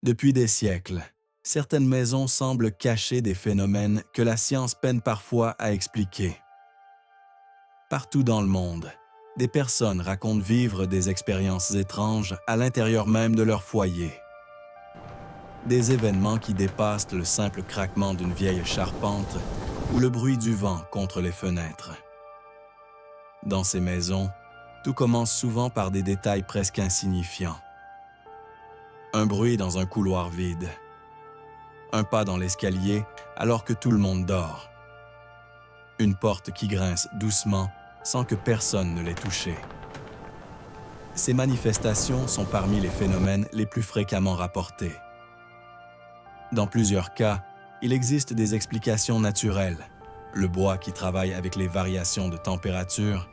Depuis des siècles, certaines maisons semblent cacher des phénomènes que la science peine parfois à expliquer. Partout dans le monde, des personnes racontent vivre des expériences étranges à l'intérieur même de leur foyer. Des événements qui dépassent le simple craquement d'une vieille charpente ou le bruit du vent contre les fenêtres. Dans ces maisons, tout commence souvent par des détails presque insignifiants. Un bruit dans un couloir vide. Un pas dans l'escalier alors que tout le monde dort. Une porte qui grince doucement sans que personne ne l'ait touchée. Ces manifestations sont parmi les phénomènes les plus fréquemment rapportés. Dans plusieurs cas, il existe des explications naturelles. Le bois qui travaille avec les variations de température,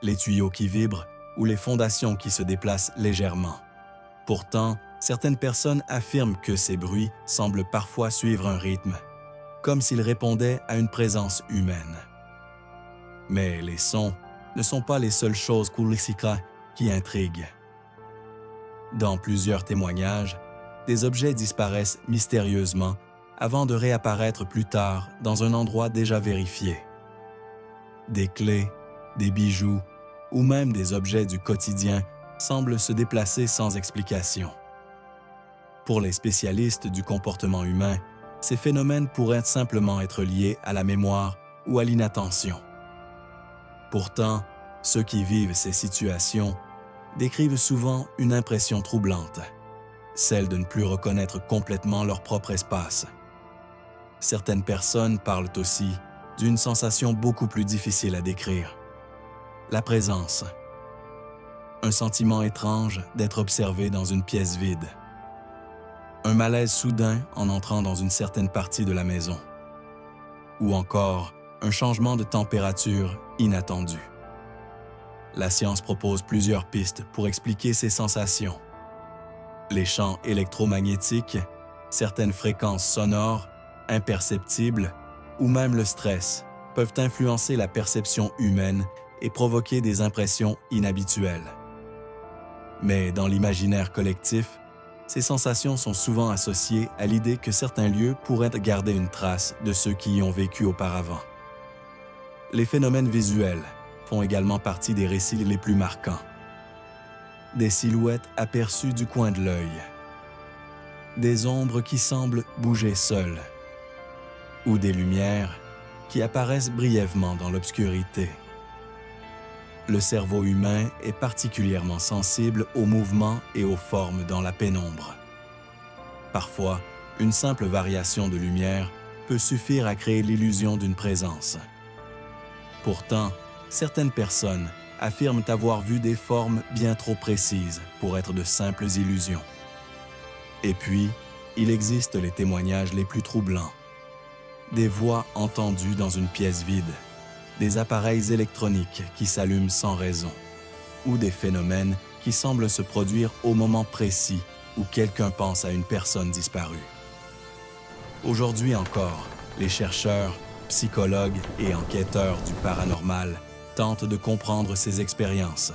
les tuyaux qui vibrent ou les fondations qui se déplacent légèrement. Pourtant, certaines personnes affirment que ces bruits semblent parfois suivre un rythme, comme s'ils répondaient à une présence humaine. Mais les sons ne sont pas les seules choses qui intriguent. Dans plusieurs témoignages, des objets disparaissent mystérieusement avant de réapparaître plus tard dans un endroit déjà vérifié. Des clés, des bijoux ou même des objets du quotidien semblent se déplacer sans explication. Pour les spécialistes du comportement humain, ces phénomènes pourraient simplement être liés à la mémoire ou à l'inattention. Pourtant, ceux qui vivent ces situations décrivent souvent une impression troublante, celle de ne plus reconnaître complètement leur propre espace. Certaines personnes parlent aussi d'une sensation beaucoup plus difficile à décrire. La présence. Un sentiment étrange d'être observé dans une pièce vide. Un malaise soudain en entrant dans une certaine partie de la maison. Ou encore, un changement de température inattendu. La science propose plusieurs pistes pour expliquer ces sensations. Les champs électromagnétiques, certaines fréquences sonores, imperceptibles, ou même le stress peuvent influencer la perception humaine et provoquer des impressions inhabituelles. Mais dans l'imaginaire collectif, ces sensations sont souvent associées à l'idée que certains lieux pourraient garder une trace de ceux qui y ont vécu auparavant. Les phénomènes visuels font également partie des récits les plus marquants. Des silhouettes aperçues du coin de l'œil. Des ombres qui semblent bouger seules. Ou des lumières qui apparaissent brièvement dans l'obscurité. Le cerveau humain est particulièrement sensible aux mouvements et aux formes dans la pénombre. Parfois, une simple variation de lumière peut suffire à créer l'illusion d'une présence. Pourtant, certaines personnes affirment avoir vu des formes bien trop précises pour être de simples illusions. Et puis, il existe les témoignages les plus troublants. Des voix entendues dans une pièce vide, des appareils électroniques qui s'allument sans raison, ou des phénomènes qui semblent se produire au moment précis où quelqu'un pense à une personne disparue. Aujourd'hui encore, les chercheurs, psychologues et enquêteurs du paranormal tentent de comprendre ces expériences.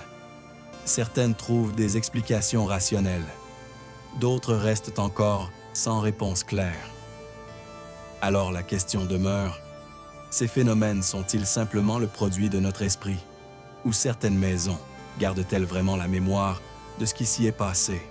Certaines trouvent des explications rationnelles, d'autres restent encore sans réponse claire. Alors la question demeure, ces phénomènes sont-ils simplement le produit de notre esprit? Ou certaines maisons gardent-elles vraiment la mémoire de ce qui s'y est passé?